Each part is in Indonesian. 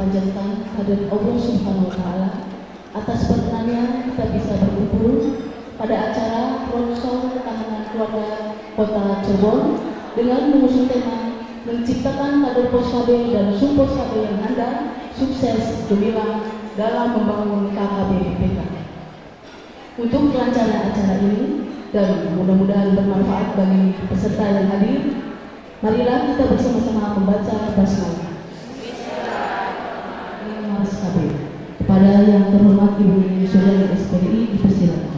memanjatkan kehadirat Allah Subhanahu wa Ta'ala. Atas perkenannya kita bisa berkumpul pada acara Roadshow Ketahanan Keluarga Kota Cirebon dengan mengusung tema menciptakan kader Poskb dan Sumposkb yang handal, sukses, gemilang dalam membangun KKB BPK. Untuk kelancaran acara ini dan mudah-mudahan bermanfaat bagi peserta yang hadir, marilah kita bersama-sama membaca basmalah. Kepada yang terhormat Ibu Saudara SPDI dipersilakan.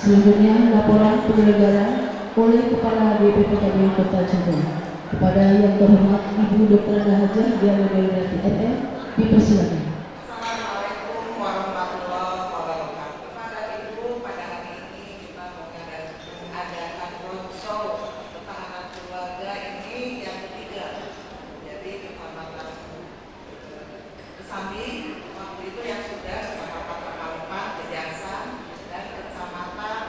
Selanjutnya laporan penyelenggara oleh Kepala BPPKB Kota Cirebon. Kepada yang terhormat Ibu Dr. Hajah Diana Dewi MM dipersilakan. Assalamualaikum warahmatullahi wabarakatuh. Kepada Ibu, pada hari ini kita mengadakan roadshow ketahanan keluarga ini yang ketiga. Jadi kecamatan Kesambi waktu itu yang sudah kecamatan Pakalumpan, Kejaksaan dan kecamatan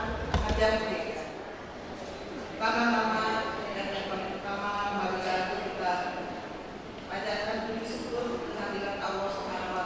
Jambi. Pertama-tama dan yang paling utama marilah kita panjatkan puji syukur kehadirat Allah Subhanahu wa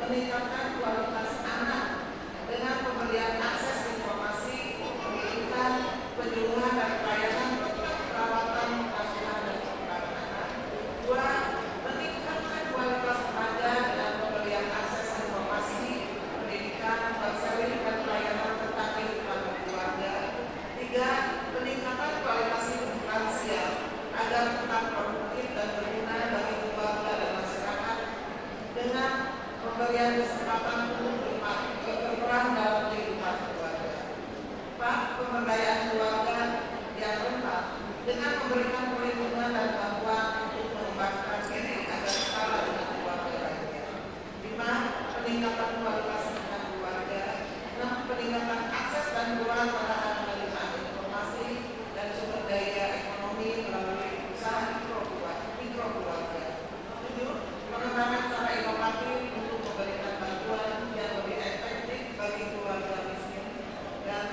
peningkatan kualitas anak dengan pemberian akses informasi, pendidikan, penyuluhan dan pelayanan perawatan, asuhan dan pengembangan anak. 2. Meningkatkan kualitas tenaga dengan pemberian akses informasi, pendidikan, konseling dan pelayanan tentang kehidupan keluarga. 3. Peningkatan kualitas hidup lansia agar tetap produktif dan berguna bagi keluarga dan masyarakat dengan pemberian kesempatan untuk berperan dalam kehidupan keluarga. 4. Pemberdayaan keluarga yang lengkap dengan memberikan perlindungan dan bantuan untuk mengembangkan diri agar setara dengan keluarga lainnya. 5. Peningkatan kualitas lingkungan keluarga. 6. Peningkatan akses dan ruang pada penerimaan informasi dan sumber daya ekonomi melalui usaha mikro keluarga. 7. Pengembangan cara inovatif untuk memberikan bantuan yang lebih efektif bagi keluarga miskin. Dan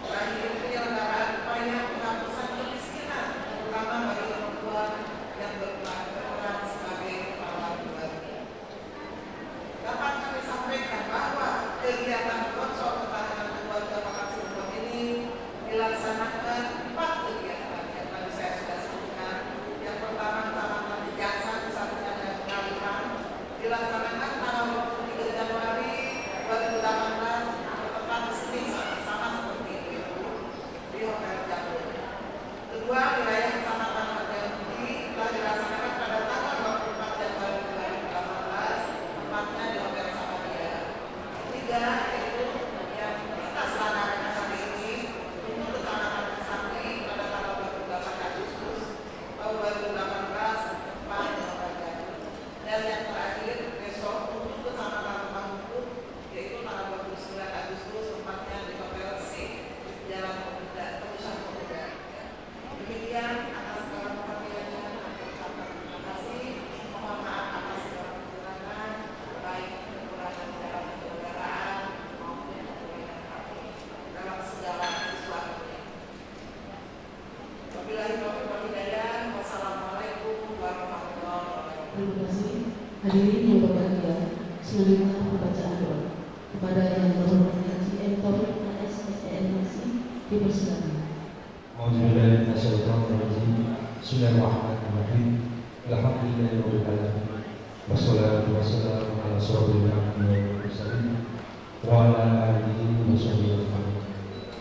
terakhir, penyelenggaraan upaya penghapusan kemiskinan terutama bagi perempuan yang berperan sebagai kepala keluarga. Dapat kami sampaikan bahwa kegiatan Konsol Ketahanan Keluarga Kota Cirebon ini dilaksanakan 4 kegiatan yang tadi saya sudah sebutkan. Yang pertama, Kecamatan Jasa, Kesatuan dan Pengalihan, dilaksanakan tanggal 23 Januari 2018 tepat di sini sama seperti itu di Hotel Jambul. Kedua, wilayah Kecamatan Harjamukti telah dilaksanakan pada tanggal 24 Januari 2018 tempatnya di Hotel Samaria. Ketiga, yaitu yang kita selenggarakan hari ini untuk Kecamatan Sakti pada tanggal 28 Agustus tahun 2018 tempat di Hotel Jambul. Dan yang terakhir besok untuk Kecamatan Pamukuk yaitu tanggal 29 Agustus tempatnya di Hotel C Jalan Pemuda, Terusan Pemuda. Demikian atas segala perhatiannya, aku ucapkan terima kasih. Mohon maaf atas segala kekurangan, baik kekurangan dalam penyelenggaraan maupun kekurangan dalam segala sesuatunya. Wabillahi taufiq wal hidayah. Wassalamualaikum warahmatullahi wabarakatuh. Terima kasih. Hadirin yang berbahagia, selanjutnya pembacaan doa kepada yang berhormat Haji M. Taufik ASSNMC dipersilakan. Bismillahirrahmanirrahim. Alhamdulillahirabbil alamin. Wassalatu wassalamu ala asyrofil anbiya'i wal mursalin wa ala alihi wa sahbihi ajma'in.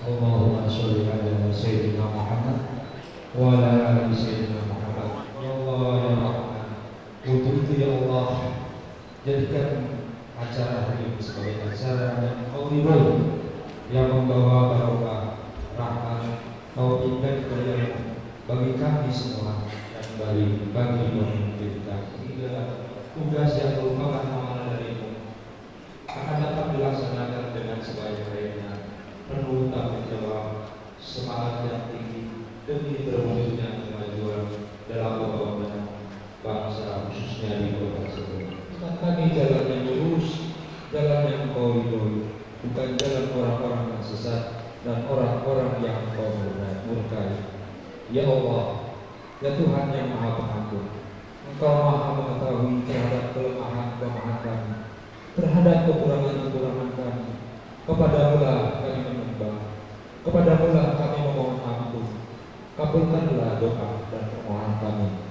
Allahumma shalli ala sayyidina Muhammad wa ala ali sayyidina Muhammad. Ya Allah ya Rahman, untuk itu ya Allah, jadikan acara hari ini sebagai acara yang Kau ridhoi, yang membawa barokah, rahmat, taufik dan hidayah bagi kami semua dan bagi pemimpin kami, hingga tugas yang merupakan amanah darimu akan dapat dilaksanakan dengan sebaik-baiknya, penuh tanggung jawab, semangat yang tinggi demi terwujudnya kemajuan dalam pembangunan bangsa khususnya di Kota Cirebon. Kami jalan yang lurus, jalan yang Kau ridhoi, bukan jalan orang-orang yang sesat dan orang-orang yang Kau murkai. Ya Allah, ya Tuhan yang Maha Pengampun, Engkau Maha mengetahui terhadap kelemahan-kelemahan kami, terhadap kekurangan-kekurangan kami. Kepadamu-lah kami menyembah, kepadamu-lah kami memohon ampun. Kabulkanlah doa dan permohonan kami.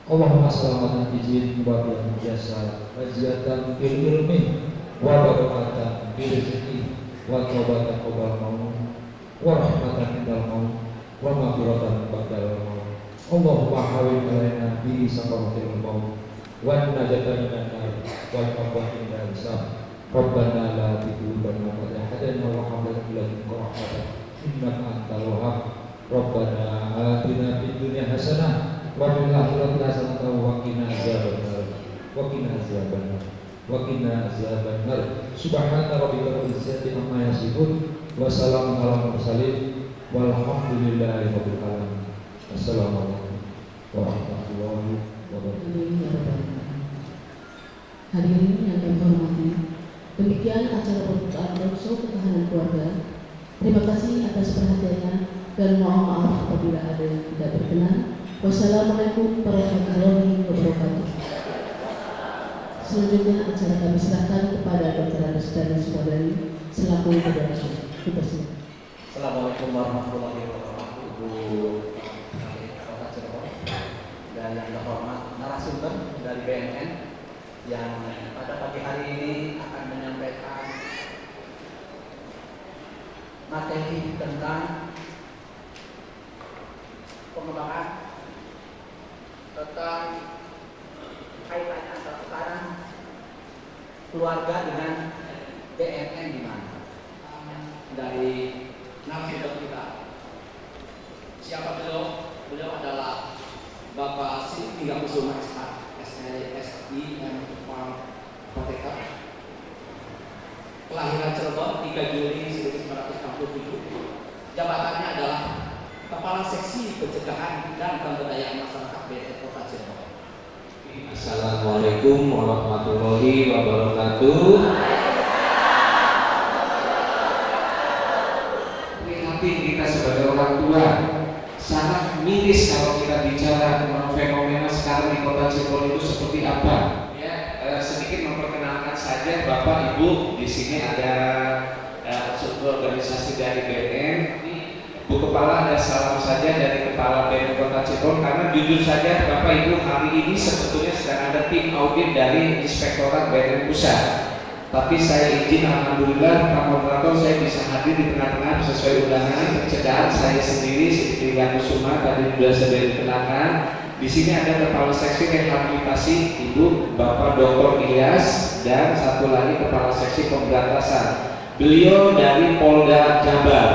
Allahumma selamatkan izin wa biyan jasa wajatan fil ilmi wa barakatan fil rizqi wa taubatan qabla maut wa rahmatan indal maut wa maghfiratan ba'dal maut. Allahumma hawwin alaina bi sakaratil maut wa najatan minan nar wa tawbatan minal hisab. Rabbana la tu'bana wa la hadana wa hab lana min ladunka rahmatan innaka antal wahhab. Rabbana atina fid dunya hasanah wa fil akhirati hasanah wa qina azabannar wa qina azabannar wa qina azabannar. Subhana rabbika rabbil izzati amma yasifun wa salamun alal mursalin walhamdulillahi rabbil alamin. Assalamualaikum warahmatullahi wabarakatuh. Hadirin yang kami hormati, demikian acara pembukaan Konsol Ketahanan Keluarga. Terima kasih atas perhatiannya dan mohon maaf apabila ada yang tidak berkenan. Wassalamualaikum warahmatullahi wabarakatuh. Selanjutnya acara kami serahkan kepada Dr. Anastasi Sumodari selaku moderator. Dipersilakan. Assalamualaikum warahmatullahi wabarakatuh, Ibu Kota Cirebon dan yang terhormat narasumber dari BNN yang pada pagi hari ini akan menyampaikan materi tentang pengembangan tentang kaitannya antara sekarang keluarga dengan BNN di mana dari narasumber kita. Siapa beliau? Beliau adalah Bapak Siti Tinggal Kusuma SLSI dan Apoteker. Kelahiran Cirebon 3 Juli 1967. Jabatannya adalah Kepala Seksi Pencegahan dan Pemberdayaan Masyarakat BNN Kota Cirebon. Assalamualaikum warahmatullahi wabarakatuh. Kita sebagai orang tua sangat miris kalau kita bicara tentang fenomena sekarang di Kota Cirebon itu seperti apa. Ya, sedikit memperkenalkan saja Bapak Ibu, di sini ada sebuah organisasi dari BNN. Bu Kepala ada salam saja dari Kepala BNN Kota Cirebon, karena jujur saja Bapak Ibu, hari ini sebetulnya sedang ada tim audit dari Inspektorat BNN Pusat. Tapi saya izin, alhamdulillah Pak Moderator, saya bisa hadir di tengah-tengah sesuai undangan pencegahan saya sendiri Siti Tinggal Kusuma tadi sudah saya dikenalkan. Di sini ada Kepala Seksi Rehabilitasi Ibu Bapak Dr. Ilyas dan satu lagi Kepala Seksi Pemberantasan. Beliau dari Polda Jabar.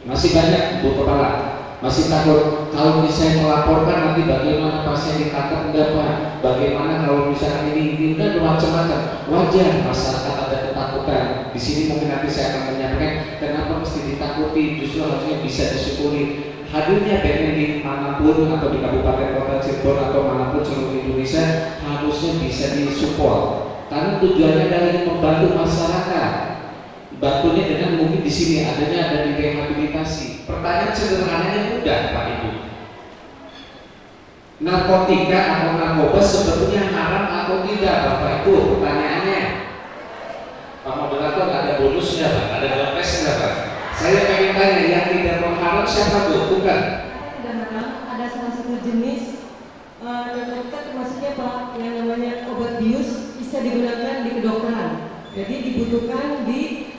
Masih banyak Bu Kepala. Masih takut kalau saya melaporkan nanti bagaimana pasien ditangkap enggak Pak? Bagaimana kalau misalnya ini kan macam-macam. Wajar masyarakat ada ketakutan. Di sini mungkin nanti saya akan menyampaikan kenapa mesti ditakuti. Justru harusnya bisa disyukuri. Hadirnya BNN di manapun atau di Kabupaten Kota Cirebon atau manapun seluruh Indonesia harusnya bisa disupport. Karena tujuannya adalah membantu masyarakat. Bantunya dengan mungkin di sini adanya ada di rehabilitasi. Pertanyaan sederhananya mudah Pak Ibu. Narkotika atau narkoba sebetulnya haram atau tidak Bapak Ibu? Pertanyaannya. Pak Moderator ada bonusnya Pak, ada bonus enggak Pak? Saya pengen tanya yang tidak mengharam siapa Bu? Bukan. Tidak haram, ada salah satu jenis narkotika termasuknya Pak yang namanya obat bius bisa digunakan di kedokteran. Jadi dibutuhkan di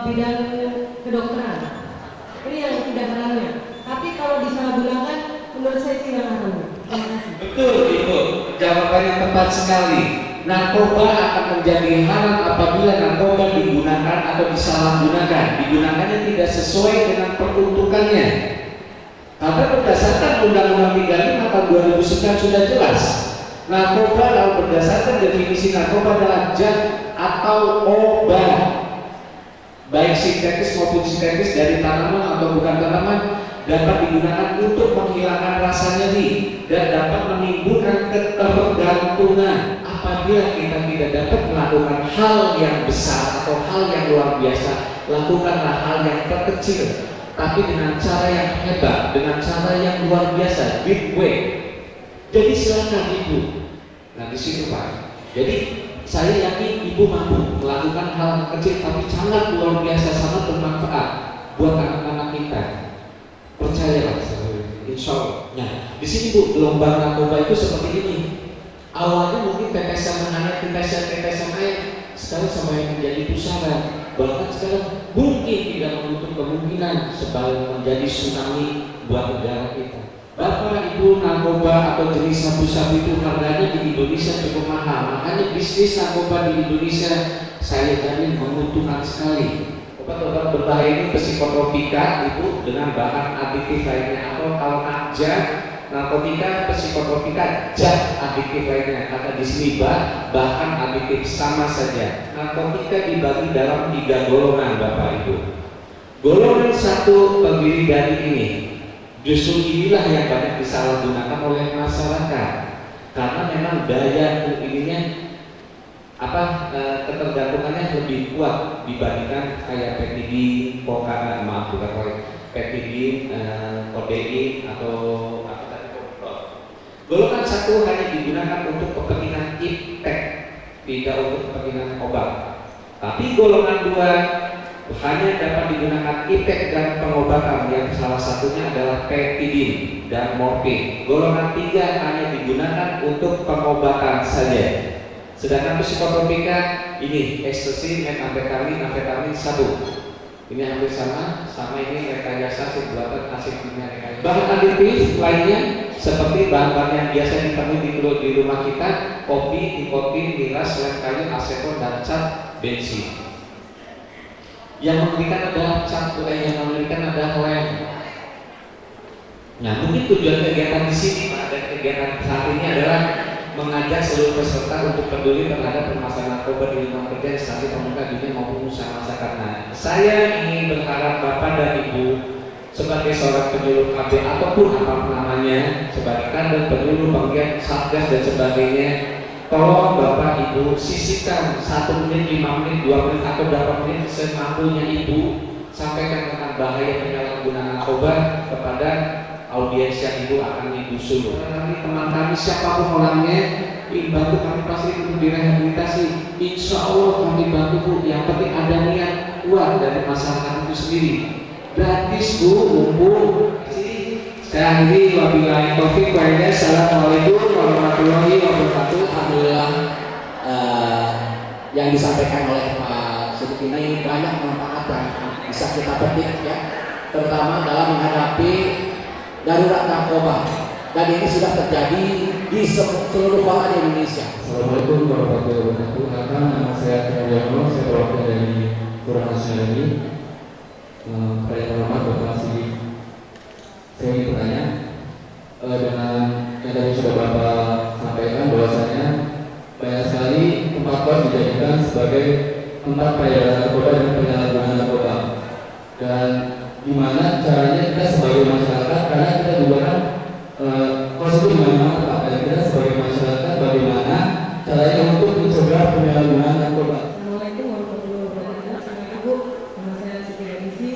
bidang kedokteran. Ini yang tidak haramnya. Tapi kalau disalahgunakan, menurut saya itu yang haramnya. Terima kasih. Betul Ibu, jawabannya tepat sekali. Narkoba akan menjadi haram apabila narkoba digunakan atau disalahgunakan. Digunakannya tidak sesuai dengan peruntukannya. Karena berdasarkan Undang-Undang 35 tahun 2009 sudah jelas. Narkoba kalau berdasarkan definisi narkoba adalah zat atau obat, baik sintetis maupun sintetis dari tanaman atau bukan tanaman, dapat digunakan untuk menghilangkan rasa nyeri dan dapat menimbulkan ketergantungan. Apabila kita tidak dapat melakukan hal yang besar atau hal yang luar biasa, lakukanlah hal yang terkecil tapi dengan cara yang hebat, dengan cara yang luar biasa, big way. Jadi silakan Ibu. Nah di situ Pak. Jadi saya yakin Ibu mampu melakukan hal yang kecil tapi sangat luar biasa, sangat bermanfaat buat anak-anak kita. Percayalah, insya Allah. Nah, di sini Bu, gelombang narkoba itu seperti ini. Awalnya mungkin tetesan air, tetesan air, sekarang sama yang menjadi pusaran. Bahkan sekarang mungkin tidak menutup kemungkinan sebalik menjadi tsunami buat negara kita. Bapak Ibu, narkoba atau jenis sabu-sabu itu harganya di Indonesia cukup mahal. Makanya bisnis narkoba di Indonesia saya jamin menguntungkan sekali. Obat-obat berbahaya ini psikotropika itu dengan bahan aditif lainnya, atau kalau aja narkotika, psikotropika, zat aditif lainnya. Kata di sini bahan aditif sama saja. Narkotika dibagi dalam 3 golongan Bapak Ibu. Golongan 1 terdiri dari ini. Justru inilah yang banyak disalahgunakan oleh masyarakat karena memang daya ininya ketergantungannya lebih kuat dibandingkan kayak petidin, kodein atau apa tadi. Golongan 1 hanya digunakan untuk kepentingan iptek. tidak untuk kepentingan obat. Tapi golongan 2 hanya dapat digunakan ipek dan pengobatan yang salah satunya adalah peptidin dan morfin. Golongan 3 hanya digunakan untuk pengobatan saja. Sedangkan psikotropika ini ekstasi, metamfetamin, amfetamin, sabu. Ini hampir sama ini rekayasa buatan asing kimia rekayasa. Bahan aditif lainnya seperti bahan-bahan yang biasa ditemui di rumah kita, kopi, nikotin, miras, lem kayu, aseton, dan cat bensin. Yang mengerikan adalah lem. Nah, mungkin tujuan kegiatan di sini Pak, dan kegiatan saat ini adalah mengajak seluruh peserta untuk peduli terhadap permasalahan narkoba di lingkungan kerja, instansi pemerintah dunia maupun usaha masyarakat. Nah, saya ingin berharap Bapak dan Ibu sebagai seorang penyuluh KB ataupun apa namanya, sebagai kader, penyuluh, penggiat, satgas dan sebagainya, tolong Bapak Ibu sisihkan 1 menit, 5 menit, 2 menit atau berapa menit semampunya Ibu sampaikan tentang bahaya penyalahgunaan narkoba kepada audiens yang Ibu akan Ibu suruh. Nanti teman kami siapapun orangnya, bantu kami pasti untuk direhabilitasi. Insya Allah kami bantu Bu. Yang penting ada niat kuat dari masyarakat itu sendiri. Gratis Bu, mumpung. Saya akhiri wabillahi taufiq wal hidayah. Assalamualaikum warahmatullahi wabarakatuh. Alhamdulillah, yang disampaikan oleh Pak Siddiq ini banyak manfaat yang bisa kita petik ya, terutama dalam menghadapi darurat narkoba, dan ini sudah terjadi di seluruh kota di Indonesia. Assalamualaikum warahmatullahi wabarakatuh. Nama saya Triyono, saya perwakilan dari Kelurahan Nasional. Pada yang hormat Bapak Siddiq, saya ingin bertanya dengan yang tadi sudah Bapak sampaikan bahwasanya banyak sekali tempat kos dijadikan sebagai tempat peredaran narkoba dan penyalahgunaan narkoba, dan gimana caranya kita sebagai masyarakat, karena kita juga kan kos itu dimana-mana Pak, dan kita sebagai masyarakat bagaimana caranya untuk mencegah penyalahgunaan narkoba. Assalamualaikum warahmatullahi wabarakatuh. Selamat Ibu, nama saya Siti Gadisi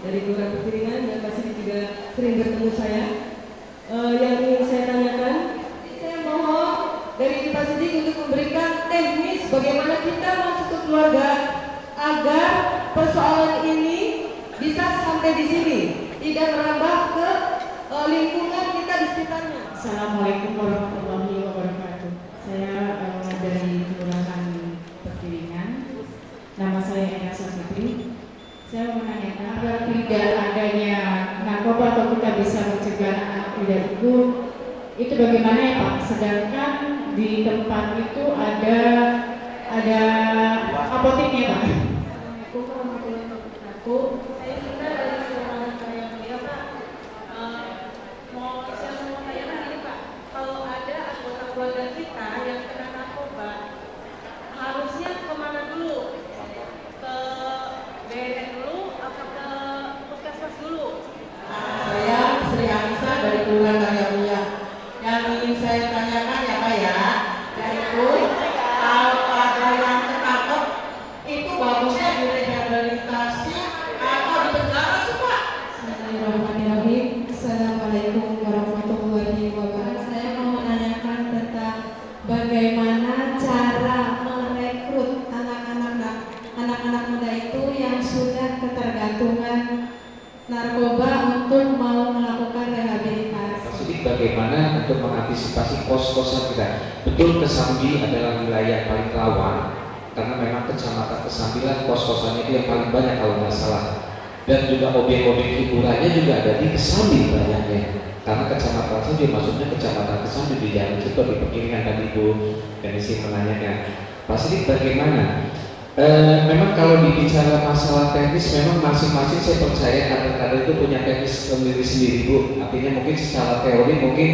dari Kelurahan Piringan, dan pasti juga sering bertemu saya. Yang ingin saya tanyakan, saya mohon dari Pak Siddiq untuk memberikan teknis bagaimana kita masuk ke keluarga agar persoalan ini bisa sampai di sini, tidak merambah ke lingkungan kita di sekitarnya. Assalamualaikum warahmatullahi wabarakatuh. Saya dari Kelurahan Pertiringan. Nama saya Eka Sapitri. Saya mau menanyakan agar tidak adanya narkoba atau kita bisa mencegah anak tidak itu bagaimana ya Pak? Sedangkan di tempat itu ada apoteknya Pak. Assalamualaikum warahmatullahi wabarakatuh. Saya Sinta dari Kelurahan Karya Mulia Pak. Saya mau tanyakan ini Pak, kalau ada anggota keluarga kita yang kena narkoba, harusnya kemana dulu? Ke BNN dulu atau ke puskesmas dulu? Saya Sri Anissa dari Kelurahan Karya Mulia. Yang ingin saya tanyakan ya Pak ya, yaitu kalau ada yang ketangkep itu bagusnya direhabilitasi atau di penjara sih Pak? Bismillahirrahmanirrahim. Assalamualaikum warahmatullahi wabarakatuh. Saya mau menanyakan tentang bagaimana cara merekrut anak-anak muda itu yang sudah ketergantungan narkoba untuk mau melakukan rehabilitasi. Jadi bagaimana untuk mengantisipasi kos-kosan kita? Betul Kesambi adalah wilayah paling rawan karena memang kecamatan Kesambilan kos-kosannya itu yang paling banyak kalau nggak salah, dan juga objek-objek hiburannya juga ada di Kesambi banyaknya, karena kecamatan saja maksudnya kecamatan Kesambi di Jalan Cipto di Pekiringan tadi Bu Denisi menanyakan. Pasti bagaimana? Memang kalau dibicara masalah teknis, memang masing-masing saya percaya kader-kader itu punya teknis sendiri-sendiri Bu. Artinya mungkin secara teori mungkin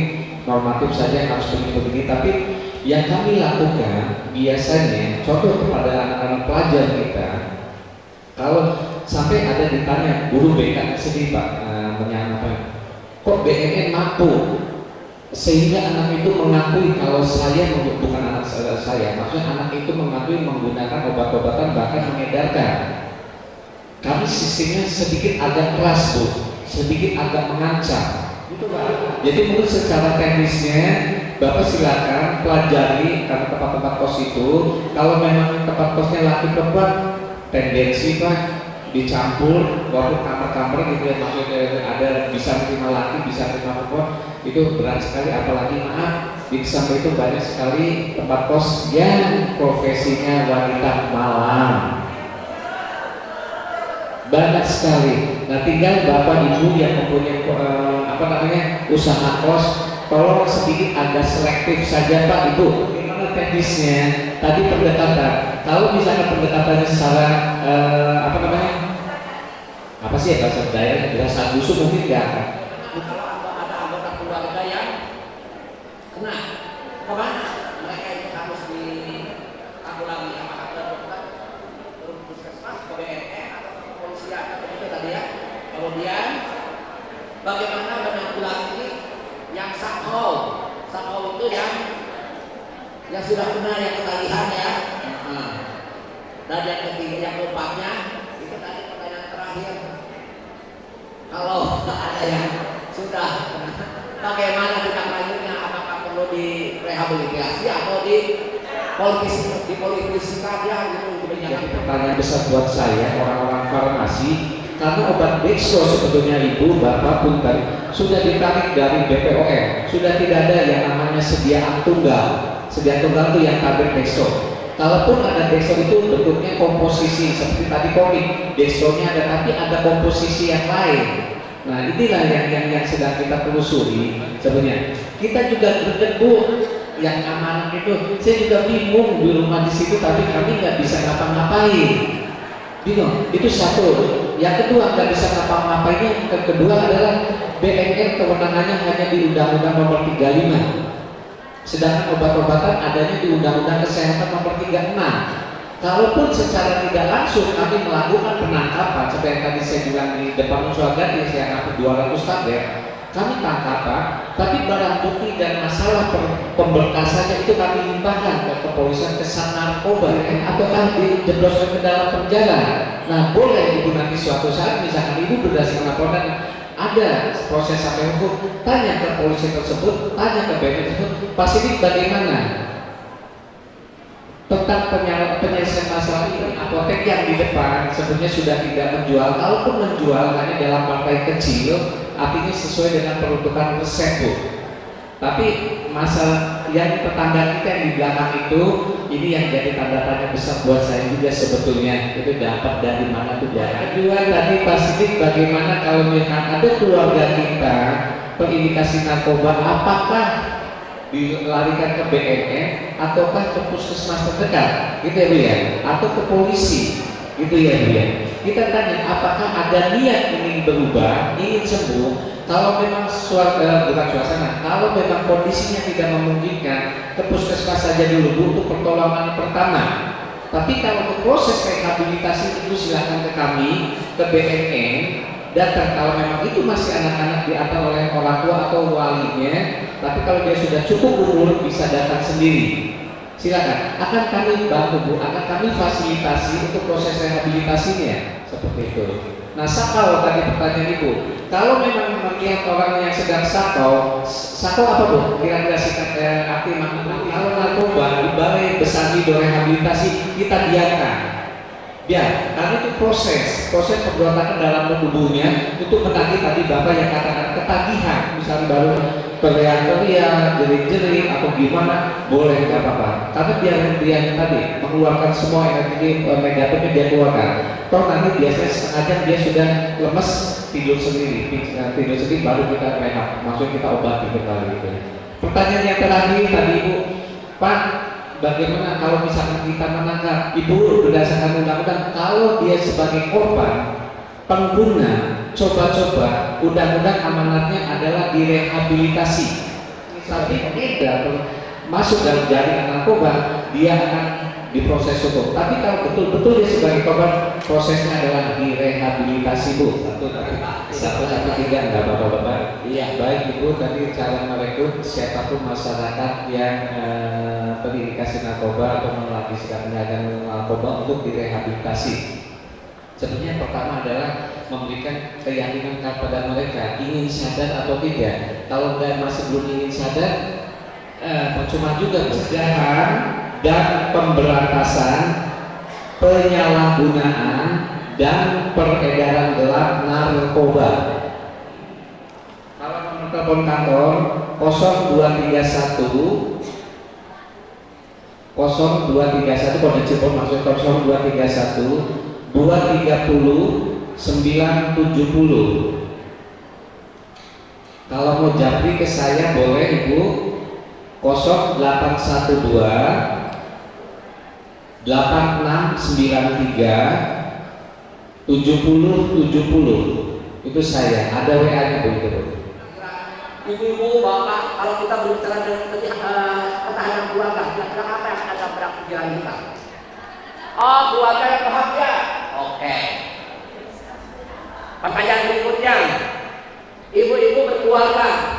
normatif saja harus begini-begini, tapi yang kami lakukan biasanya contoh kepada anak-anak pelajar kita, kalau sampai ada ditanya guru BK sedih Pak, menyangka kok BNN mampu sehingga anak itu mengakui kalau saya bukan anak saya, maksudnya anak itu mengakui menggunakan obat-obatan bahkan mengedarkan. Kami sistemnya sedikit agak keras Bu, sedikit agak mengancam gitu Pak. Jadi menurut secara teknisnya Bapak silakan pelajari karena tempat-tempat kos itu. Kalau memang tempat kosnya laki perempuan, tendensi Pak dicampur, walaupun kamar-kamar gitu ya, maksudnya ada bisa terima laki, bisa terima perempuan, itu berat sekali. Apalagi maaf, di samping itu banyak sekali tempat kos yang profesinya wanita malam, banyak sekali. Nah, tinggal bapak ibu yang mempunyai usaha kos, tolong sedikit agak selektif saja Pak Ibu. Bagaimana teknisnya? Tadi pendekatan. Kalau misalkan pendekatannya secara apa sih ya bahasa daerah, bahasa dusun mungkin nggak akan. Kalau ada anggota keluarga yang kena, kemana? Mereka itu harus ditanggulangi sama dokter, puskesmas, ke BNN atau ke kepolisian, begitu tadi ya. Kemudian bagaimana menanggulangi yang sakau itu yang sudah kena, yang ketagihan ya. Dan yang ketiga, yang keempatnya itu tadi pertanyaan terakhir. Kalau ada yang sudah kena, bagaimana tindak lanjutnya? Apakah perlu direhabilitasi atau dipolitiskan ya gitu? Jadi pertanyaan besar buat saya orang-orang farmasi, karena obat Dextro sebetulnya ibu, bapak pun sudah ditarik dari BPOM, sudah tidak ada yang namanya sediaan tunggal. Sediaan tunggal itu yang tablet Dextro. Kalaupun ada Dextro itu bentuknya komposisi seperti tadi komik, Dextronya ada tapi ada komposisi yang lain. Nah inilah yang sedang kita telusuri sebenarnya. Kita juga berdebu yang aman itu. Saya juga bingung di rumah di situ, tapi kami nggak bisa ngapa-ngapain. Bingung. Itu satu. Yang kedua nggak bisa ngapa-ngapainnya. Yang kedua adalah BNN kewenangannya hanya di Undang-Undang Nomor 35. Sedangkan obat-obatan adanya di Undang-Undang Kesehatan Nomor 36. Kalaupun secara tidak langsung kami melakukan penangkapan, seperti yang tadi saya bilang di depan musuh gadis yang hampir 200 tablet, kami tangkap Pak, tapi barang bukti dan masalah pemberkasannya itu kami limpahkan ke kepolisian, ke Sat Narkoba, ataukah dijebloskan ke dalam penjara. Nah boleh ibu nanti suatu saat misalkan ibu berdasarkan laporan ada proses sampai hukum, tanya ke polisi tersebut, tanya ke BNN tersebut, Pasidik bagaimana tentang penyelesaian masalah ini. Apotek yang di depan sebenarnya sudah tidak menjual, kalaupun menjual hanya dalam partai kecil, artinya sesuai dengan peruntukan resep Bu. Tapi masalah yang tetangga kita yang di belakang itu, ini yang jadi tanda tanya besar buat saya juga sebetulnya, itu dapat dari mana tuh barang. Kedua tadi Pasidik bagaimana kalau misalkan ada keluarga kita terindikasi narkoba, apakah dilarikan ke BNN ataukah ke puskesmas terdekat, gitu ya Bu ya, atau ke polisi, gitu ya Bu ya. Kita tanya apakah ada niat ingin berubah, ingin sembuh. Kalau memang bukan suasana, kalau memang kondisinya tidak memungkinkan, ke puskesmas saja dulu Bu untuk pertolongan pertama. Tapi kalau untuk proses rehabilitasi itu silakan ke kami, ke BNN, datang kalau memang itu masih anak-anak diantar oleh orang tua atau walinya. Tapi kalau dia sudah cukup umur bisa datang sendiri. Silakan, akan kami bantu Bu, akan kami fasilitasi untuk proses rehabilitasinya seperti itu. Nah sakau tadi pertanyaan Ibu, kalau memang melihat orang yang sedang sakau apa Bu? Kira-kira singkat arti makna. Kalau narkoba di balai besar di rehabilitasi kita biarkan. Ya, karena itu proses pemberontakan dalam tubuhnya untuk menagih tadi Bapak yang katakan ketagihan, misalnya baru teriak-teriak, jerit-jerit atau gimana, boleh nggak apa-apa. Karena dia tadi mengeluarkan semua energi negatifnya dia keluarkan. Toh nanti biasanya setengah jam dia sudah lemes, tidur sendiri baru kita rehab, maksudnya kita obati kembali gitu. Pertanyaan yang terakhir tadi Ibu, Pak, bagaimana kalau misalkan kita menangkap Ibu berdasarkan undang-undang, kalau dia sebagai korban pengguna coba-coba, undang-undang amanatnya adalah direhabilitasi. Tapi tidak masuk dalam jaringan narkoba, dia akan diproses hukum. Tapi kalau betul-betul dia sebagai korban, prosesnya adalah direhabilitasi Bu. Satu tiga enggak Bapak-bapak. Iya, baik Ibu tadi cara merekrut siapapun masyarakat yang terindikasi narkoba atau melatih sikap penyalahgunaan narkoba untuk direhabilitasi. Sebenarnya pertama adalah memberikan keyakinan kepada mereka ingin sadar atau tidak. Kalau masih belum ingin sadar, percuma juga pencegahan dan pemberantasan penyalahgunaan dan peredaran gelap narkoba. Kalau nomor telepon kantor 0231 kode Cirebon maksud 0231 230 970. Kalau mau japri ke saya boleh Ibu 0812 8693 7070. Itu saya, ada WA-nya begitu. Ibu-ibu, bapak, kalau kita berbicara dengan ketahanan keluarga, kira-kira apa yang ada pada pikiran kita? Oh, keluarga yang bahagia. Oke. Pertanyaan berikutnya, ibu-ibu berkeluarga,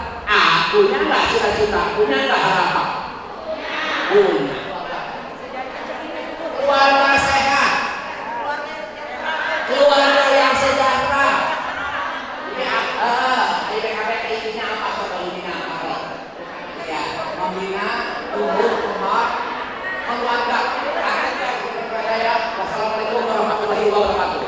punya nggak cita-cita, punya nggak harapan? Punya. Keluarga sehat, keluarga yang sejahtera. Isinya apa coba membina apa? Ya, membina tumbuh kembang keluarga. Wassalamualaikum warahmatullahi wabarakatuh.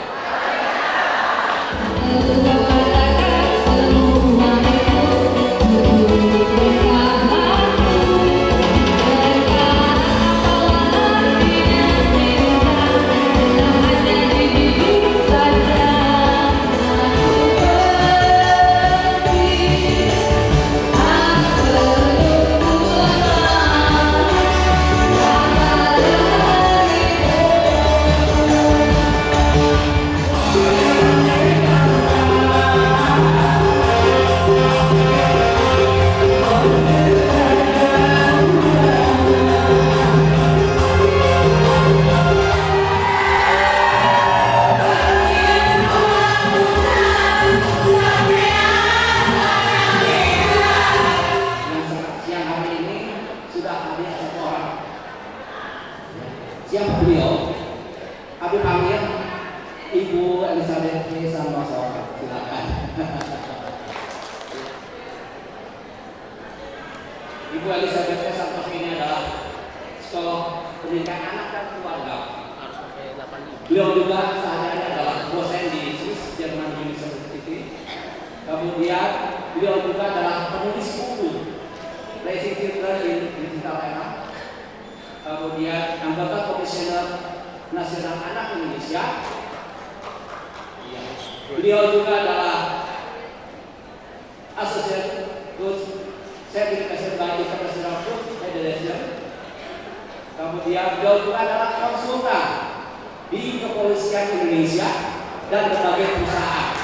Siapa beliau? Kami panggil Ibu Elizabeth Sambasoka. Silakan. Ibu Elizabeth Sambasoka ini adalah psikolog pendidikan anak dan keluarga. Beliau juga sehari-hari adalah dosen di Swiss German University. Kemudian beliau juga adalah penulis buku Raising Children in Digital Era. Kemudian anggota Komisioner Nasional Anak Indonesia. Ya. Beliau juga adalah Associate Coach Certification by International Coach Federation. Kemudian beliau juga adalah konsultan di Kepolisian Indonesia dan berbagai perusahaan.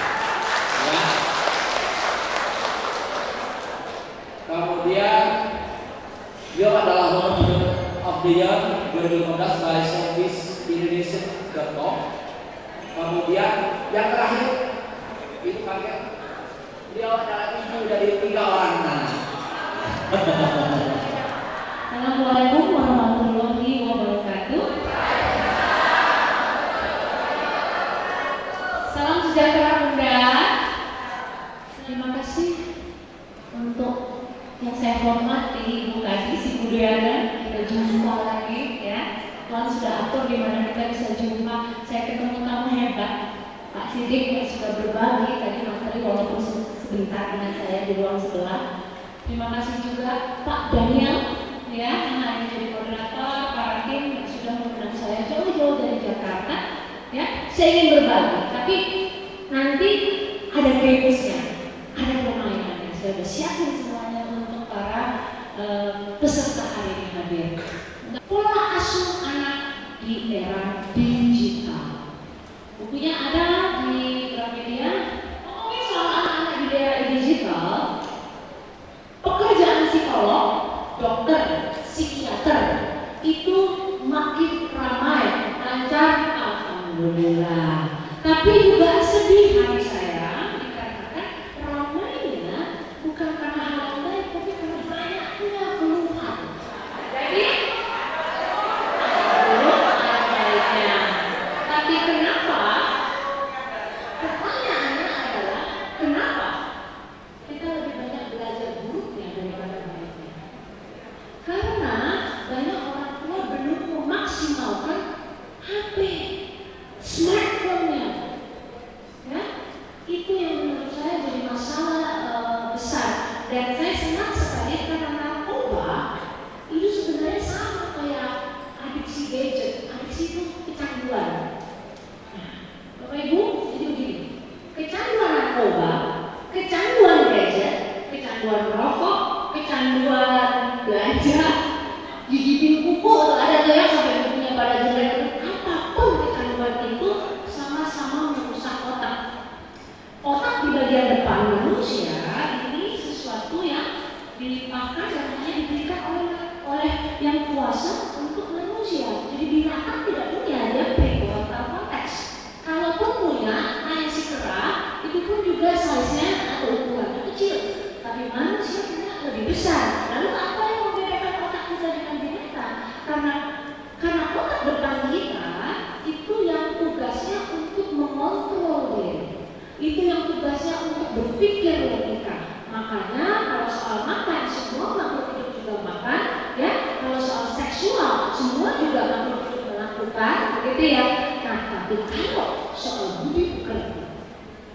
Ya. Kemudian beliau adalah of the year 2015 by serviceindonesia.com. Kemudian yang terakhir itu pakai beliau adalah ibu dari 3 orang anak. Assalamualaikum warahmatullahi wabarakatuh. Salam sejahtera Bunda. Terima kasih untuk yang saya hormati Ibu Kadis, Ibu Diana. Kita jumpa lagi ya. Tuhan sudah atur di mana kita bisa jumpa. Saya ketemu kamu hebat. Pak Sidik yang sudah berbagi tadi materi walaupun sebentar dengan saya di ruang sebelah. Terima kasih juga Pak Daniel ya yang hari ini jadi moderator, para tim yang sudah mengundang saya jauh-jauh dari Jakarta ya. Saya ingin berbagi, tapi nanti ada gamesnya, ada permainannya. Saya sudah siapin semuanya untuk para peserta hari ini hadir. Pola asuh anak di era digital. Bukunya ada di Gramedia. Ngomongin soal anak-anak di era digital, pekerjaan psikolog, dokter, psikiater itu makin ramai, lancar, alhamdulillah. Tapi juga sedih hati saya dikarenakan ramainya bukan karena hal baik, tapi karena banyaknya keluhan. Jadi gitu ya. Nah, tapi kalau soal budi pekerti,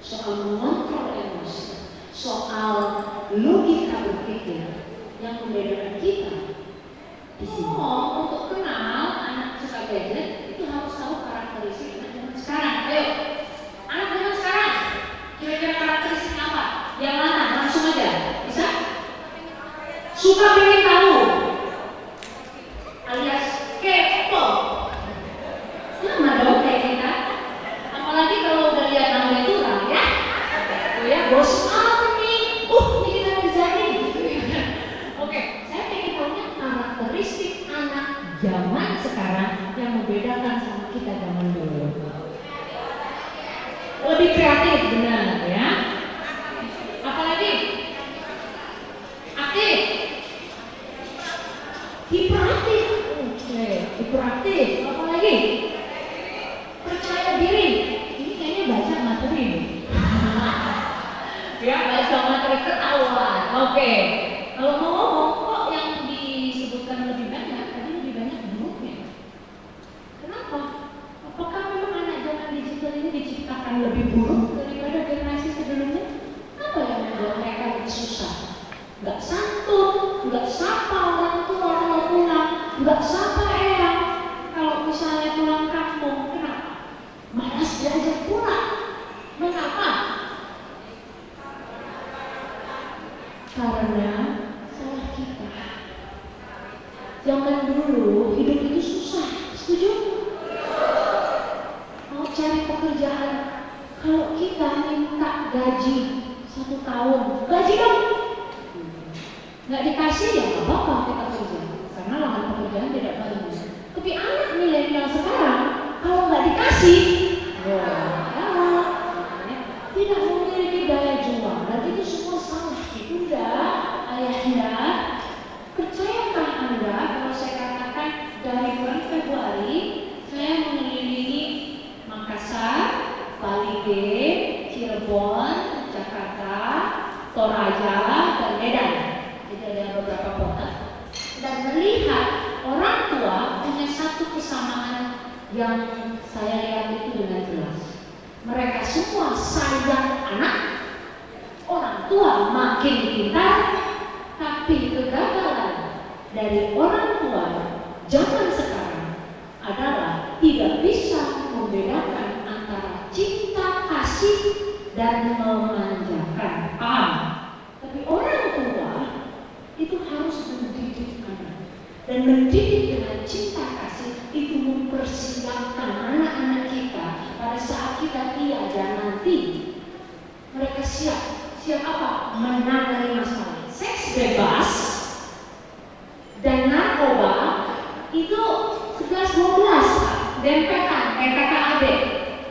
soal mengontrol emosi, soal logika berpikir yang membedakan kita di sini. Oh, untuk kenal anak suka gadget itu harus tahu karakteristik anak zaman sekarang. Ayo, anak zaman sekarang kira-kira karakteristiknya apa? Yang mana? Langsung aja, bisa? Suka pengen tahu, alias kepo. Sama dong kayak kita. Apalagi kalau udah lihat nama itu orang ya, tuh ya gosip apa nih? Ini kita kerjain gitu ya. Oke, saya pengen tanya karakteristik anak zaman sekarang yang membedakan sama kita zaman dulu. Lebih kreatif benar ya. Apalagi aktif, hiperaktif, hiperaktif. Apalagi percaya diri. Ini kayaknya baca materi nih. Ya, baca materi ketahuan. Oke. Kalau mau ngomong kok yang disebutkan lebih banyak, tadi lebih banyak buruknya. Kenapa? Apakah memang anak zaman digital ini diciptakan lebih buruk daripada generasi sebelumnya? Apa yang membuat mereka lebih susah? Nggak santun, nggak sapa orang tua kalau pulang, nggak sapa eyang. Kalau misalnya pulang kampung, kenapa? Malas diajak pulang. Mengapa? Karena salah kita. Zaman dulu hidup itu susah, setuju? Mau cari pekerjaan, kalau kita minta gaji 1 tahun, gaji dong. Nggak dikasih ya nggak apa-apa kita kerja, karena lahan pekerjaan tidak bagus. Tapi anak milenial sekarang kalau nggak dikasih, tidak memiliki daya juang, dan itu semua salah. Bunda, ayahnya, percayakah Anda kalau saya katakan dari bulan Februari saya mengelilingi Makassar, Bali B, Cirebon, Jakarta, Toraja, dan Medan. Jadi ada beberapa kota. Dan melihat orang tua punya satu kesamaan yang saya lihat itu dengan jelas. Mereka semua sayang anak. Orang tua makin pintar, tapi kegagalan dari orang tua zaman sekarang adalah tidak bisa membedakan antara cinta kasih dan memanjakan. Tapi orang tua itu harus mendidik anak, dan mendidik dengan cinta kasih itu mempersiapkan anak-anak kita pada saat kita tiada nanti. Mereka siap apa? Menangani masalah. Seks bebas dan narkoba itu 11-12 dempetan KKAB.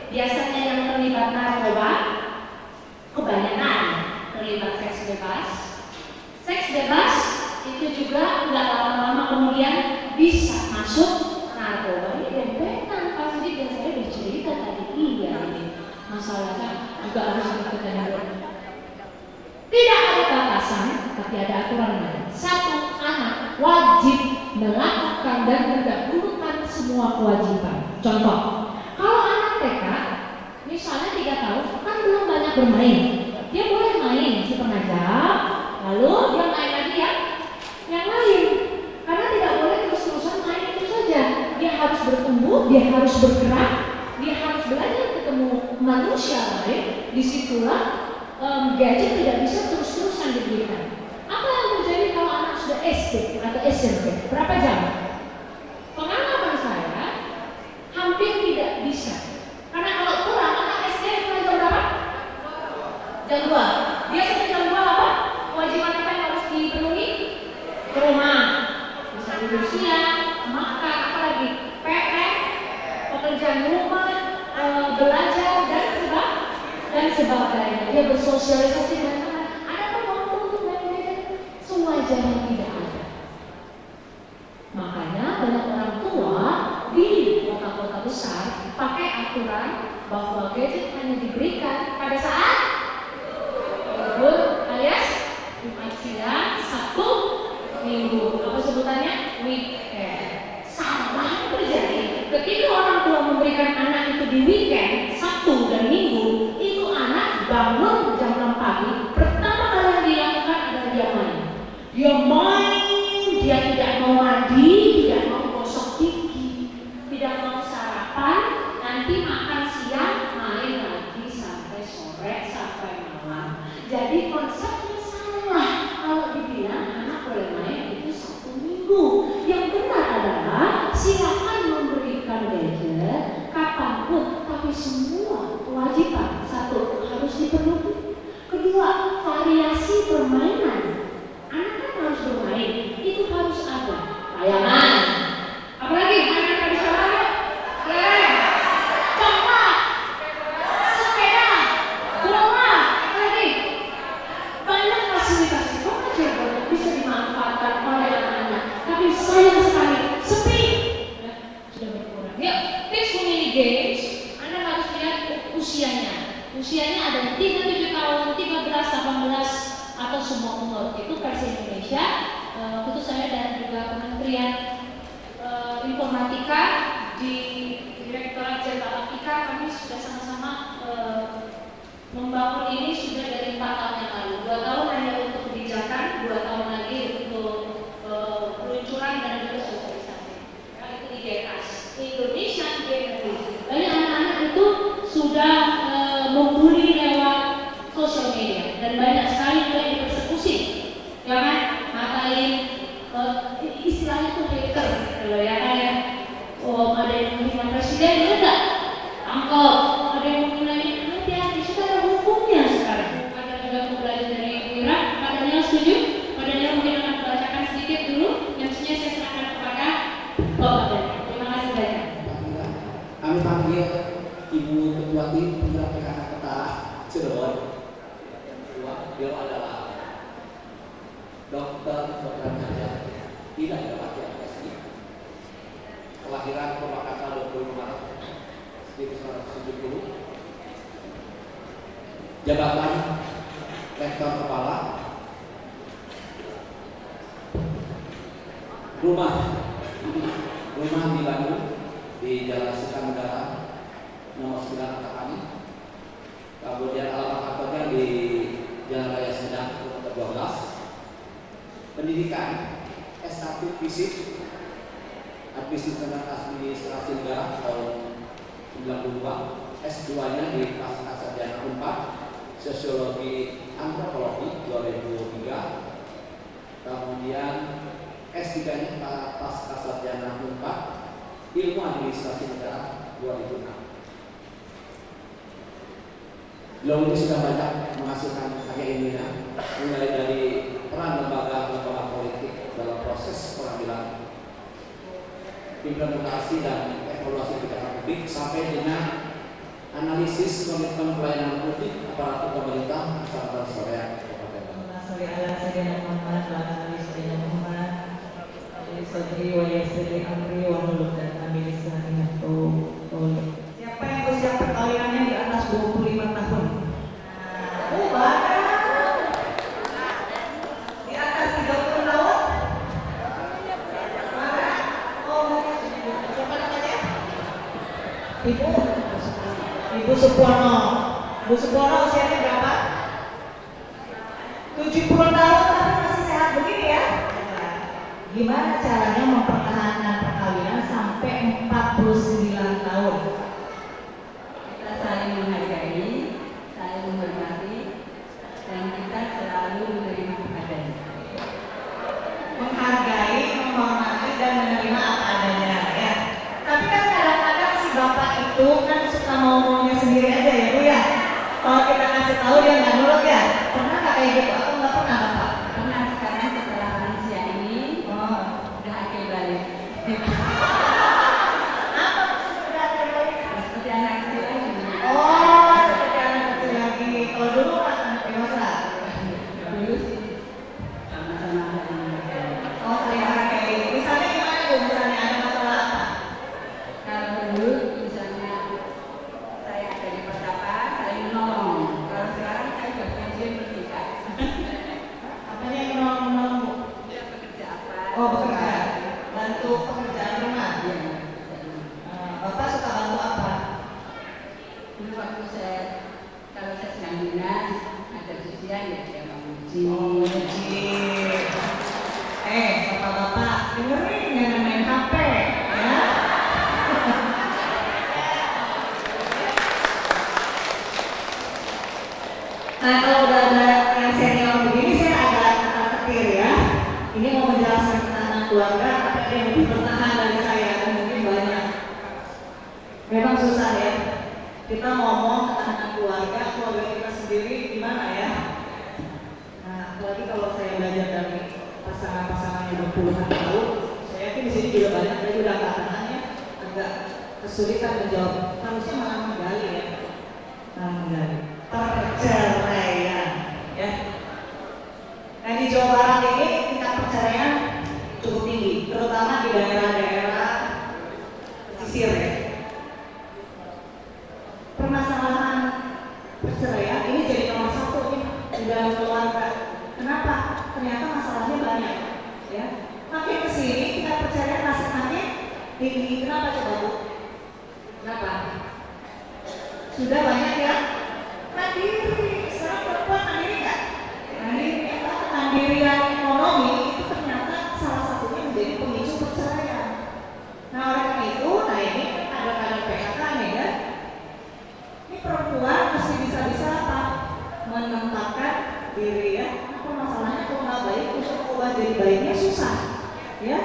Biasanya yang terlibat narkoba kebanyakan terlibat seks bebas. Seks bebas itu juga nggak lama-lama kemudian bisa masuk narkoba. Ini dempetan pasti, dan saya udah cerita tadi. Iya ini masalahnya juga harus diketahui. Tidak ada batasan, tapi ada aturannya. Satu, anak wajib melakukan dan mendahulukan semua kewajiban. Contoh, kalau anak TK, misalnya 3 tahun, kan belum banyak bermain. Dia boleh main setengah jam, lalu dia main lagi yang lain. Karena tidak boleh terus-terusan main itu saja. Dia harus bertumbuh, dia harus bergerak, dia harus belajar ketemu manusia lain. Disitulah gadget tidak bisa terus-terusan diberikan. Apa yang terjadi kalau anak sudah SD atau SMP? Berapa jam? Pengalaman saya hampir tidak bisa. Karena kalau kurang anak SD mulai jam berapa? Jam 2. Dia sampai jam 2 apa? Kewajiban apa yang harus dipenuhi? Ke rumah. Bisa tidur siang, makan, apa lagi? PR, pekerjaan rumah, belajar dan sebagainya. Dia bersosialisasi dengan anak. Ada waktu untuk main-main? Semua jangan tidak ada. Makanya banyak orang tua di kota-kota besar pakai aturan bahwa gadget hanya diberikan pada saat libur alias Jumat siang, Sabtu, Minggu. Apa sebutannya? Weekend. Salah terjadi ketika orang tua memberi memberikan anak itu di weekend, Sabtu dan Minggu, itu anak bangun jam 6 pagi, pertama kali yang dilakukan adalah dia main. Dia main, dia tidak mau mandi, tidak mau gosok gigi, tidak mau sarapan, nanti makan siang, main lagi sampai sore, sampai malam. Jadi konsepnya salah kalau dibilang anak boleh main itu Sabtu Minggu. Yang benar adalah silakan memberikan gadget kapanpun, tapi semua kewajiban satu harus dipenuhi. Kedua, variasi permainan. Anak kan harus bermain, itu harus ada layangan. Apalagi anak kan bisa lari, coklat, sepeda, bola, apalagi banyak fasilitas itu aja yang bisa dimanfaatkan oleh anak-anak. Tapi sayang sekali sepi. Sudah berkurang. Yuk, fix family games. Anda harus lihat usianya. Usianya ada 37 tahun, 13, 18 atau semua umur. Itu versi Indonesia. Itu saya dan juga Kementerian Informatika di Direktorat Jenderal IKA kami sudah sama-sama membangun ini sudah dari 4 tahun yang lalu. 2 tahun hanya untuk kebijakan, 2 tahun lagi untuk peluncuran dan juga sosialisasi. Ya, itu IGKAS, Indonesian Game. Banyak anak-anak itu sudah membuli lewat sosial media dan banyak sekali yang dipersekusi. Ya kan? Ngatain istilahnya tuh hater, kalau ya kan ya. Oh, ada yang menghina presiden, ya enggak? Tangkap. Ada yang menghina ini, hati-hati, sudah ada hukumnya sekarang. Ada juga mau belajar dari Wira. Pak Daniel setuju? Pak Daniel mungkin akan bacakan sedikit dulu. Yang sebenarnya saya serahkan kepada Bapak Daniel. Terima kasih banyak. Kami panggil Ibu Ketua Tim Penggerak PKK Kota Cirebon. Beliau adalah dokter kedokteran tidak dapat diagnosi. Kelahiran Purwakarta 25 Maret 1970. Jabatan Rektor Kepala. Rumah di Bandung di Jalan Sukamegara nomor 9 Kami. Kemudian alamat kantornya di Jalan Raya Sendang nomor 12. Pendidikan S1 Fisik Administrasi Negara tahun 92, S2-nya di Pasca Sarjana 4, Sosiologi Antropologi 2003, kemudian S3-nya Pasca Sarjana 4, Ilmu Administrasi Negara 2006. Beliau ini sudah banyak menghasilkan karya ilmiah, mulai dari peran lembaga politik dalam proses pengambilan implementasi dan evaluasi kebijakan publik sampai dengan analisis komitmen pelayanan publik aparatur pemerintah serta sore kabupaten. Siapa yang usia perkawinannya di atas 25 tahun? Di atas 30 tahun? Siapa namanya? Ibu Supono. Ibu Supono usianya berapa? 70 tahun tapi masih sehat begini ya? Gimana caranya mempertahankan perkawinan sampai 49 tahun? Kita saling menghargai, saling menghormati, dan kita selalu menerima apa adanya. Menghargai, menghormati, dan menerima apa adanya ya. Tapi kan kadang-kadang si bapak itu kan suka mau-maunya sendiri aja ya Bu ya. Kalau kita kasih tahu dia nggak nurut ya. Pernah nggak kayak gitu atau nggak pernah Bapak? Karena sekarang setelah manusia ini udah akhir balik. Dulu waktu kalau saya sedang dinas, ada ujian ya dia menguji. Oh, menguji. Bapak-bapak, dengerin jangan main HP, ya. Nah, kalau udah ada yang senior begini, saya agak ketir ya. Ini mau menjelaskan tentang keluarga, tapi ada yang lebih bertahan dari saya dan mungkin banyak. Memang susah ya. Kita ngomong tentang keluarga kita sendiri gimana ya? Nah, apalagi kalau saya belajar dari pasangan-pasangan yang berpuluhan tahun, saya yakin di sini juga banyak dari udah angkatannya agak kesulitan menjawab. Harusnya malah menggali ya, menggali. Perceraian, ya. Nah di Jawa Barat ini tingkat perceraian cukup tinggi, terutama di daerah-daerah pesisir ya. Permasalahan perceraian ini jadi nomor satu nih di dalam keluarga. Kenapa? Ternyata masalahnya banyak, ya. Makin kesini tingkat perceraian makin tinggi. Kenapa coba Bu? Kenapa? Sudah banyak ya. Mandiri, sekarang perempuan mandiri nggak? Mandiri, mandirian ekonomi itu ternyata salah satunya menjadi pemicu perceraian. Nah oleh karena itu, nah ini ada PHK nih ya. Ini perempuan mesti bisa-bisa apa? Menempatkan diri ya. Apa masalahnya kalau nggak baik untuk ubah jadi baiknya susah, ya.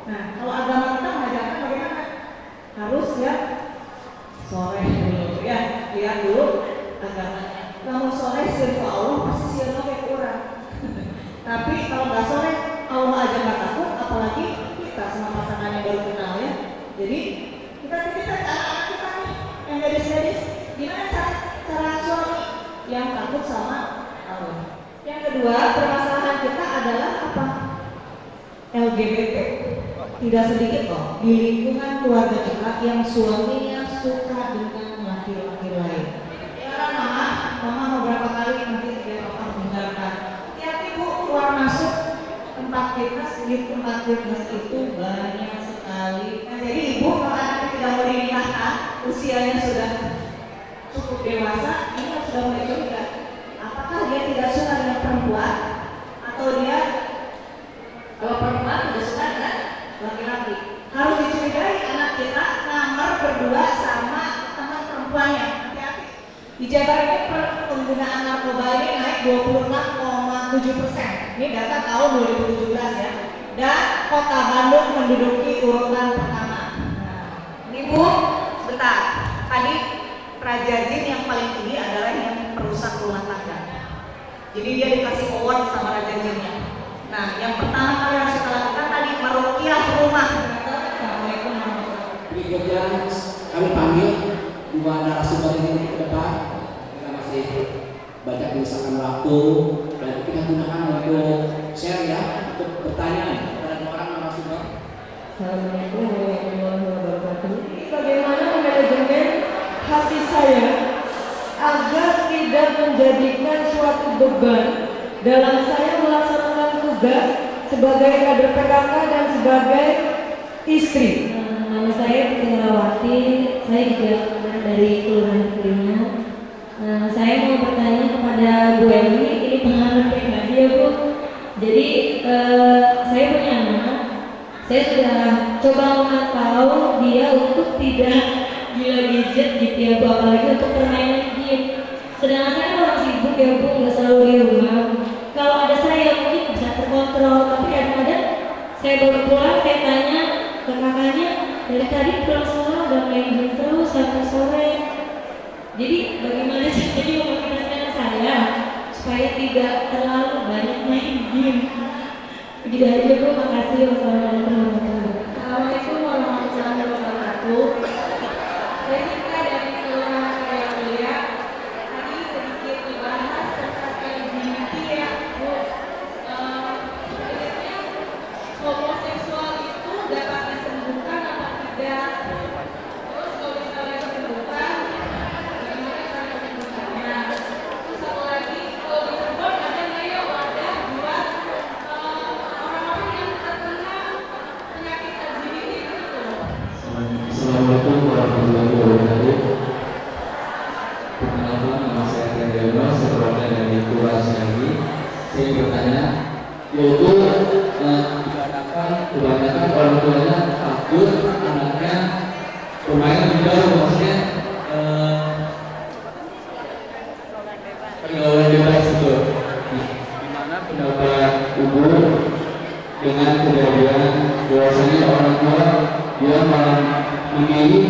Nah kalau agama kita mengajarkan bagaimana? Harus ya soleh dulu ya, lihat dulu agamanya. Kamu soleh sirku Allah pasti sirku kayak kurang. Tapi kalau nggak soleh Allah aja nggak takut, apalagi kita sama pasangan yang baru kenal ya. Jadi kita anak-anak kita nih yang gadis-gadis, gimana cara suami yang takut sama Allah. Yang kedua permasalahan kita adalah apa? LGBT. Tidak sedikit kok di lingkungan keluarga kita yang suaminya suka dengan laki-laki lain. Mama beberapa kali nanti dia akan mendengarkan. Hati-hati Bu, keluar masuk tempat fitness, di tempat fitness itu banyak sekali. Nah, jadi ibu kalau anaknya tidak mau dinikahkan, usianya sudah cukup dewasa, ini harus sudah mulai curiga. Apakah dia tidak suka dengan perempuan atau dia kalau perempuan tidak suka dengan laki-laki? Harus dicurigai anak kita ngamar berdua sama teman perempuannya. Di Jabar ini penggunaan narkoba ini naik 26,7%. Ini data tahun 2017 ya. Dan Kota Bandung menduduki urutan pertama. Nah, ini Bu, bentar. Tadi Prajajin yang paling tinggi adalah yang perusak rumah tangga. Jadi dia dikasih award sama Rajajinnya. Nah, yang pertama kali harus kita lakukan tadi meruqyah rumah. Assalamualaikum warahmatullahi wabarakatuh. Berikutnya kami panggil dua narasumber ini ke depan. Kita masih banyak menyisakan waktu dan kita gunakan untuk share ya, untuk bertanya kepada dua orang narasumber. Assalamualaikum warahmatullahi wabarakatuh. Bagaimana manajemen hati saya agar tidak menjadikan suatu beban dalam saya melaksanakan tugas sebagai kader PKK dan sebagai istri. Nama saya Putri Rawati, saya juga dari Kelurahan Kuringan. Saya mau bertanya kepada Bu Emi, ini pengalaman pribadi ya Bu. Jadi saya punya anak, saya sudah coba memantau dia untuk tidak gila gadget gitu ya Bu, apalagi untuk permainan game. Sedangkan saya orang sibuk ya Bu, nggak selalu di rumah. Kalau ada saya mungkin bisa terkontrol, tapi kadang-kadang saya baru pulang, saya tanya ke kakaknya, dari tadi pulang sekolah udah main game terus sampai sore. Jadi bagaimana caranya memotivasi saya supaya tidak terlalu banyak main game? Begitu aja Bu, makasih. Wassalamualaikum warahmatullahi wabarakatuh. Saya Sita dari Kelurahan Raya Mulia. Tadi sedikit dibahas tentang LGBT ya Bu. Sebenarnya homoseksual itu dapat disembuhkan apa tidak? Terus kalau misalnya disembuhkan, bagaimana cara menyembuhkannya? Terus satu lagi, kalau disembuh ada nggak ya wadah buat orang-orang yang terkena penyakit saya bertanya, yaitu kebanyakan orang tuanya takut anaknya bermain di luar, maksudnya pergaulan bebas itu. Gimana pendapat ibu dengan kejadian bahwasanya orang tua dia malah memilih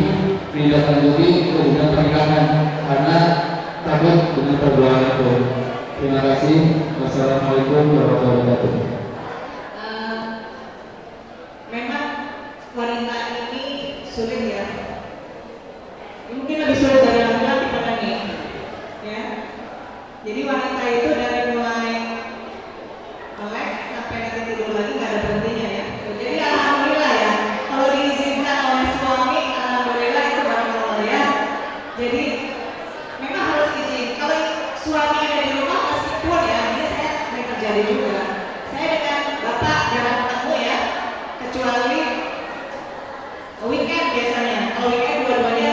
tidak lanjuti hubungan pernikahan karena takut dengan pergaulan itu. Terima kasih. Wassalamualaikum warahmatullahi wabarakatuh. Memang wanita ini sulit ya. Mungkin lebih sulit dari laki-laki katanya, ya. Jadi wanita itu dari mulai melek sampai nanti tidur lagi nggak ada berhentinya ya. Jadi alhamdulillah ya. Kalau diizinkan oleh suami, alhamdulillah itu baru normal ya. Jadi memang harus izin. Kalau suami ada di rumah meskipun ya, ini saya sering terjadi juga. Saya dengan bapak jarang ketemu ya, kecuali weekend biasanya. Kalau weekend dua-duanya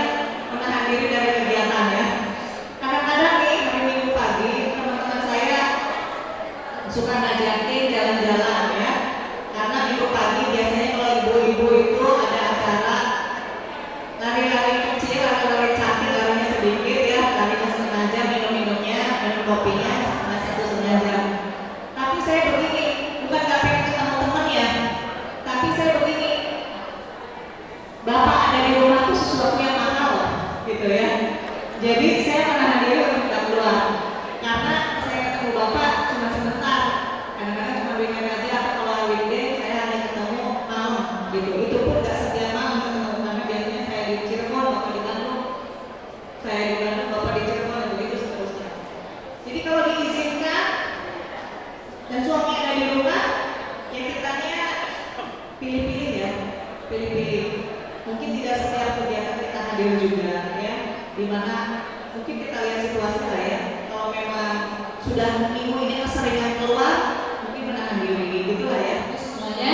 menahan diri dari kegiatan ya. Kadang-kadang nih hari Minggu pagi teman-teman saya suka ngajakin jalan-jalan ya. Karena Minggu pagi biasanya kalau ibu-ibu itu ada acara lari-lari kecil atau lari cantik, larinya sedikit ya, larinya setengah jam, minum-minumnya dan kopinya satu setengah jam. Tapi saya begini, bukan gak pengen ketemu teman ya, tapi saya begini, bapak ada di rumah itu sesuatu yang mahal gitu ya. Jadi saya menahan diri untuk tidak keluar karena saya ketemu bapak cuma sebentar, kadang-kadang cuma weekend aja atau kalau weekday saya hanya ketemu malam gitu. Itu pun gak setiap malam ketemu karena biasanya saya di Cirebon, bapak di Bandung, saya di Bandung, bapak di Cirebon dan begitu seterusnya. Jadi kalau diizinkan dan suami ada di rumah, ya kitanya pilih-pilih ya, pilih-pilih. Mungkin tidak setiap kegiatan kita hadir juga ya, dimana mungkin kita lihat situasi lah ya. Kalau memang sudah minggu ini keseringan keluar, mungkin menahan diri gitu lah ya. Semuanya.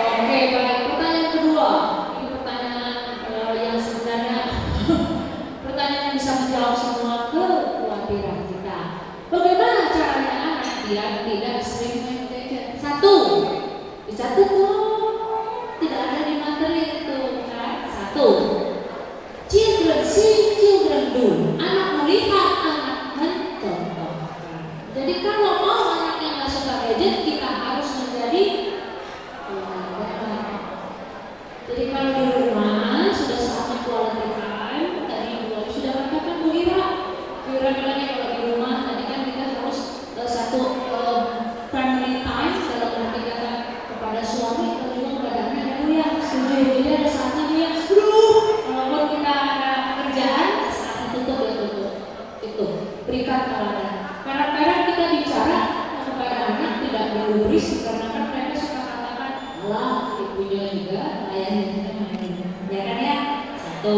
Oke, baik. Pertanyaan kedua. Ini pertanyaan yang sebenarnya pertanyaan yang bisa menjawab semua kekhawatiran kita. Bagaimana caranya anak biar tidak sering main gadget? Satu, dicatat tuh, tidak ada di materi itu kan? Satu, children see, children do. Anak melihat, anak mencontohkan. Jadi kalau mau anak yang nggak suka gadget, kita harus menjadi jadi kalau di rumah sudah saatnya quality time. Tadi Ibu sudah katakan Bu Ira bilangnya kalau di rumah tadi kan kita harus satu family time dalam arti kata kepada suami dan juga kepada anak. Bu ya setuju, jadi ada saatnya dia walaupun kita ada kerjaan saatnya tutup ya tutup itu berikan teladan. Kadang-kadang kita bicara kepada anak tidak berubris karena kan mereka suka katakan alah ibunya juga ayahnya juga main ya kan ya. Satu.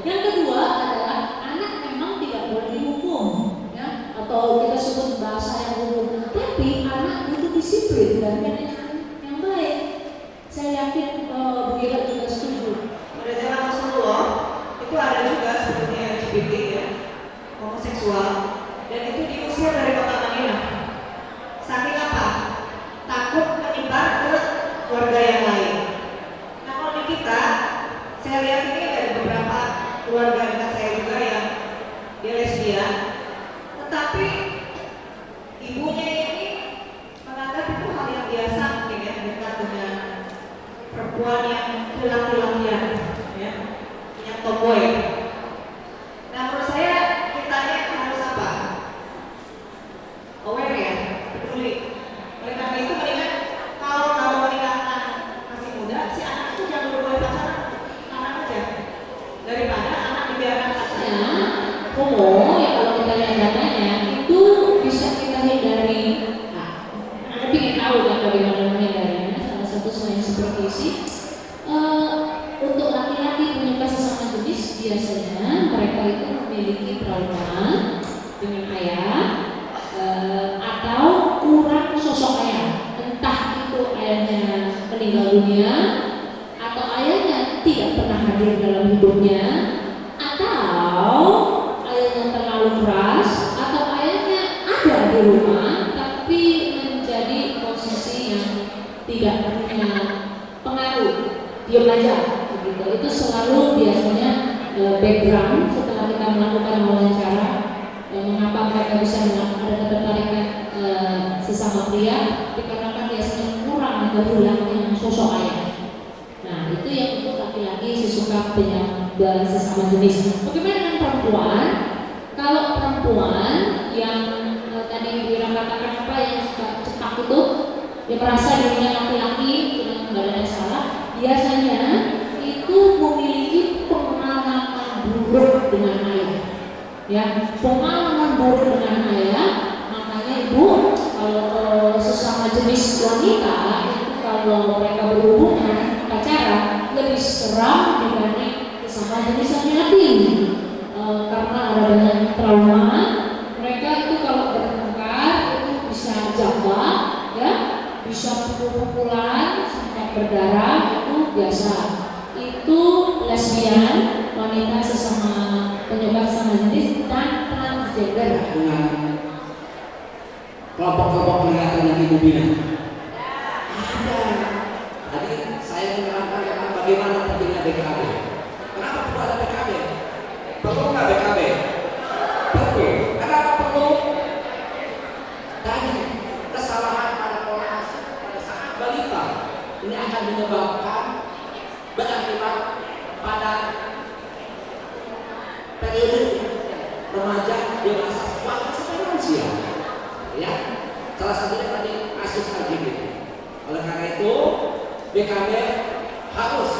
Yang kedua adalah anak memang tidak boleh dihukum ya, atau kita sebut bahasa yang umum, tapi anak butuh disiplin dan manajemen yang baik. Saya yakin Bu Ira juga setuju. Pada zaman Rasulullah itu ada juga sebetulnya LGBT ya, homoseksual, dan itu diusir dari kota Madinah. Saking apa? Takut menyebar ke keluarga yang lain. Nah kalau di kita, saya lihat ini ada beberapa keluarga dekat saya juga yang dia lesbian, tetapi ibunya ini menganggap itu hal yang biasa mungkin ya, dekat dengan perempuan yang laki-lakian ya, yang tomboy. Nah menurut saya kitanya harus apa? Aware ya, peduli. Oleh karena itu mendingan kalau mau menikahkan masih muda, si anak itu jangan boleh pacaran, anak aja daripada anak dibiarkan pacaran. Homo ya kalau kita lihat datanya itu bisa kita hindari. Nah, Anda ingin tahu kan bagaimana menghindarinya? Salah satu selain supervisi, untuk laki-laki penyuka sesama jenis biasanya mereka itu memiliki trauma dengan ayah atau kurang sosok ayah, entah itu ayahnya meninggal dunia atau ayahnya tidak pernah hadir dalam hidupnya, atau ayahnya terlalu keras, atau ayahnya ada di rumah tapi melakukan wawancara, mengapa mereka bisa ada ketertarikan sesama pria, dikarenakan biasanya kurang atau hilang yang sosok ayah. Nah, itu yang untuk laki-laki sesuka dengan sesama jenis. Bagaimana dengan perempuan? Kalau perempuan yang tadi Wira katakan apa yang suka cepat itu, dia merasa dirinya laki-laki, nggak ada yang salah. Biasanya itu memiliki pengalaman buruk dengan ayah. Ya, pengalaman buruk dengan ayah. Makanya ibu, kalau sesama jenis wanita itu kalau mereka berhubungan pacaran lebih seram dibanding sesama jenis laki-laki. Karena ada banyak trauma, mereka itu kalau bertengkar itu bisa jaga, ya, bisa pukul-pukulan sampai berdarah, itu biasa. Itu lesbian, wanita sesama penyuka sesama jenis, dan transgender. Dengan kelompok-kelompok kelihatan yang ibu bilang ada. Tadi saya menerangkan tentang bagaimana pentingnya BKB. Kenapa perlu ada BKB? Perlu nggak BKB? Perlu. Kenapa perlu? Tadi kesalahan pada pola asuh pada saat balita ini akan menyebabkan berakibat pada periode remaja dewasa sampai lansia. Ya, salah satunya tadi kasus LGBT. Oleh karena itu BKB harus